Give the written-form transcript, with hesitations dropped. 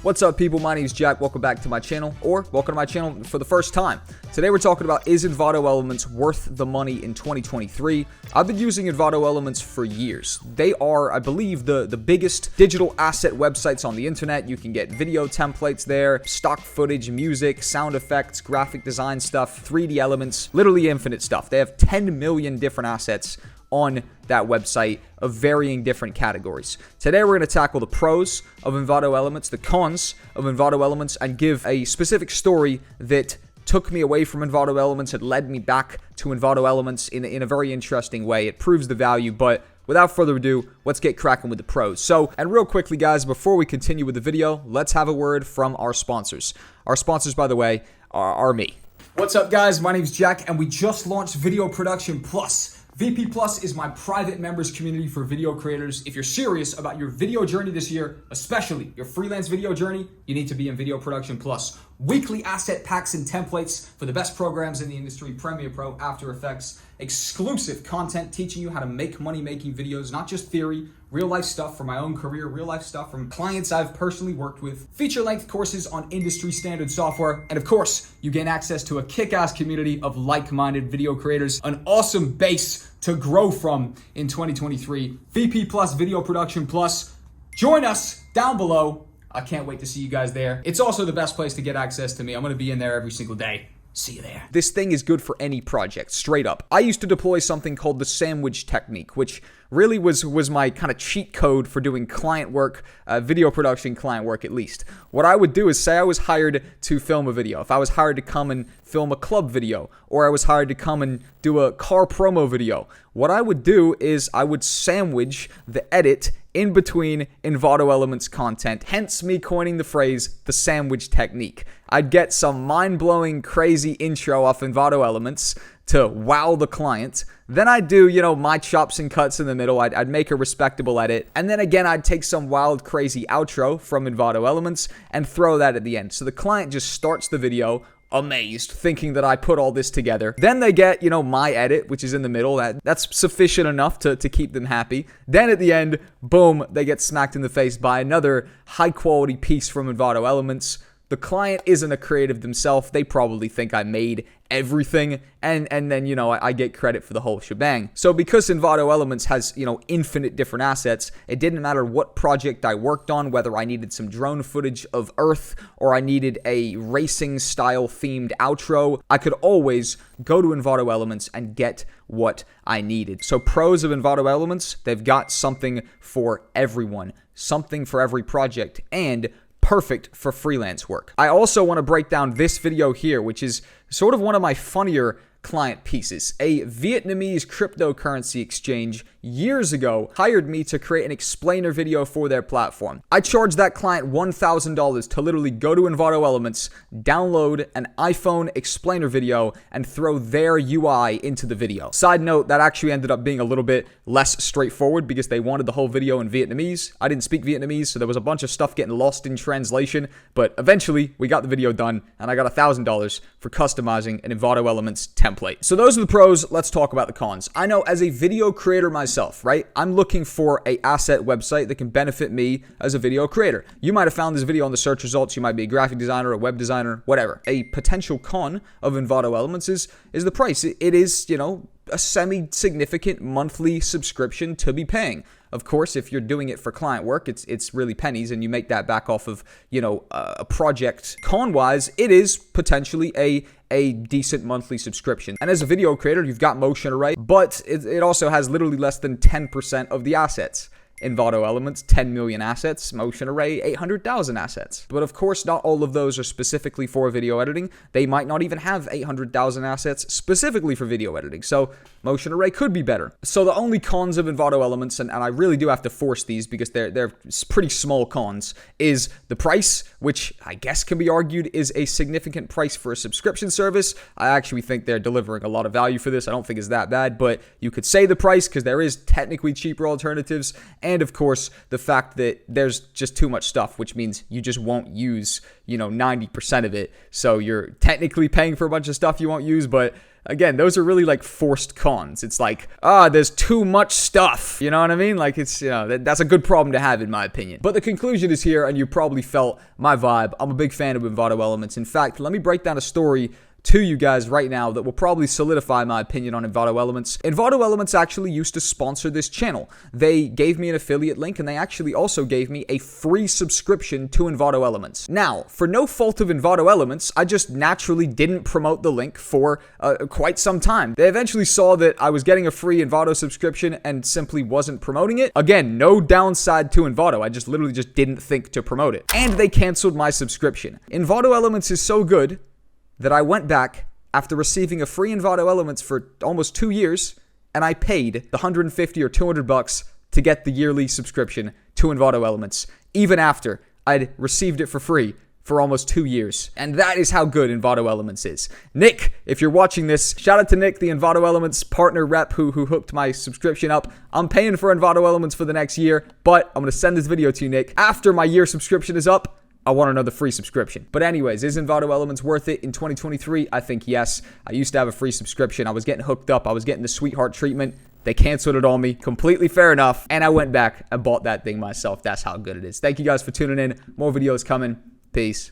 What's up, people? My name is Jack. Welcome back to my channel, or welcome to my channel for the first time. Today we're talking about, is ENVATO Elements worth the money in 2023? I've been using ENVATO Elements for years. They are, I believe, the biggest digital asset websites on the internet. You can get video templates there, stock footage, music, sound effects, graphic design stuff, 3D elements, literally infinite stuff. They have 10 million different assets on that website of varying different categories. Today we're going to tackle the pros of ENVATO Elements, the cons of ENVATO Elements, and give a specific story that took me away from ENVATO Elements and led me back to ENVATO Elements in a very interesting way. It proves the value, but without further ado, let's get cracking with the pros. So, and real quickly, guys, before we continue with the video, let's have a word from our sponsors. Our sponsors, by the way, are me. What's up, guys? My name is Jack, and we just launched Video Production Plus. VP Plus is my private members community for video creators. If you're serious about your video journey this year, especially your freelance video journey, you need to be in Video Production Plus. Weekly asset packs and templates for the best programs in the industry, Premiere Pro, After Effects, exclusive content teaching you how to make money making videos, not just theory, real life stuff from my own career, real life stuff from clients I've personally worked with, feature length courses on industry standard software, and of course, you gain access to a kick-ass community of like-minded video creators, an awesome base to grow from in 2023. VP Plus, Video Production Plus. Join us down below. I can't wait to see you guys there. It's also the best place to get access to me. I'm going to be in there every single day. See you there. This thing is good for any project, straight up. I used to deploy something called the sandwich technique, which really was my kind of cheat code for doing client work, video production client work at least. What I would do is say I was hired to film a video. If I was hired to come and film a club video, or I was hired to come and do a car promo video, what I would do is I would sandwich the edit in between ENVATO Elements content, hence me coining the phrase, the sandwich technique. I'd get some mind-blowing, crazy intro off ENVATO Elements to wow the client. Then I'd do, my chops and cuts in the middle. I'd make a respectable edit. And then again, I'd take some wild, crazy outro from ENVATO Elements and throw that at the end. So the client just starts the video amazed, thinking that I put all this together. Then they get, my edit, which is in the middle. That's sufficient enough to keep them happy. Then at the end, boom, they get smacked in the face by another high-quality piece from ENVATO Elements. The client isn't a creative themselves. They probably think I made everything, and then, I get credit for the whole shebang. So because ENVATO Elements has, infinite different assets, it didn't matter what project I worked on, whether I needed some drone footage of Earth or I needed a racing style themed outro, I could always go to ENVATO Elements and get what I needed. So pros of ENVATO Elements, they've got something for everyone, something for every project, and perfect for freelance work. I also want to break down this video here, which is sort of one of my funnier client pieces. A Vietnamese cryptocurrency exchange years ago hired me to create an explainer video for their platform. I charged that client $1,000 to literally go to ENVATO Elements, download an iPhone explainer video, and throw their UI into the video. Side note, that actually ended up being a little bit less straightforward because they wanted the whole video in Vietnamese. I didn't speak Vietnamese, so there was a bunch of stuff getting lost in translation, but eventually we got the video done, and I got $1,000 for customizing an ENVATO Elements template. So those are the pros. Let's talk about the cons. I know as a video creator myself, right? I'm looking for a asset website that can benefit me as a video creator. You might have found this video on the search results. You might be a graphic designer, a web designer, whatever. A potential con of ENVATO Elements is the price. It is, a semi-significant monthly subscription to be paying. Of course, if you're doing it for client work, it's really pennies, and you make that back off of, a project. Con-wise, it is potentially a decent monthly subscription. And as a video creator, you've got motion array, but it also has literally less than 10% of the assets. ENVATO Elements, 10 million assets. Motion Array, 800,000 assets. But of course, not all of those are specifically for video editing. They might not even have 800,000 assets specifically for video editing. So Motion Array could be better. So the only cons of ENVATO Elements, and I really do have to force these because they're pretty small cons, is the price, which I guess can be argued is a significant price for a subscription service. I actually think they're delivering a lot of value for this. I don't think it's that bad, but you could say the price because there is technically cheaper alternatives. And of course, the fact that there's just too much stuff, which means you just won't use, 90% of it. So you're technically paying for a bunch of stuff you won't use, but again, those are really like forced cons. It's like, there's too much stuff. You know what I mean? Like, it's, that's a good problem to have, in my opinion. But the conclusion is here, and you probably felt my vibe. I'm a big fan of ENVATO Elements. In fact, let me break down a story to you guys right now that will probably solidify my opinion on ENVATO Elements. ENVATO Elements actually used to sponsor this channel. They gave me an affiliate link, and they actually also gave me a free subscription to ENVATO Elements. Now, for no fault of ENVATO Elements, I just naturally didn't promote the link for quite some time. They eventually saw that I was getting a free ENVATO subscription and simply wasn't promoting it. Again, no downside to ENVATO. I just literally just didn't think to promote it. And they canceled my subscription. ENVATO Elements is so good that I went back after receiving a free ENVATO Elements for almost 2 years, and I paid the $150 or $200 to get the yearly subscription to ENVATO Elements, even after I'd received it for free for almost 2 years. And that is how good ENVATO Elements is. Nick, if you're watching this, shout out to Nick, the ENVATO Elements partner rep who hooked my subscription up. I'm paying for ENVATO Elements for the next year, but I'm going to send this video to you, Nick. After my year subscription is up, I want another free subscription. But anyways, is ENVATO Elements worth it in 2023? I think yes. I used to have a free subscription. I was getting hooked up. I was getting the sweetheart treatment. They canceled it on me. Completely fair enough. And I went back and bought that thing myself. That's how good it is. Thank you guys for tuning in. More videos coming. Peace.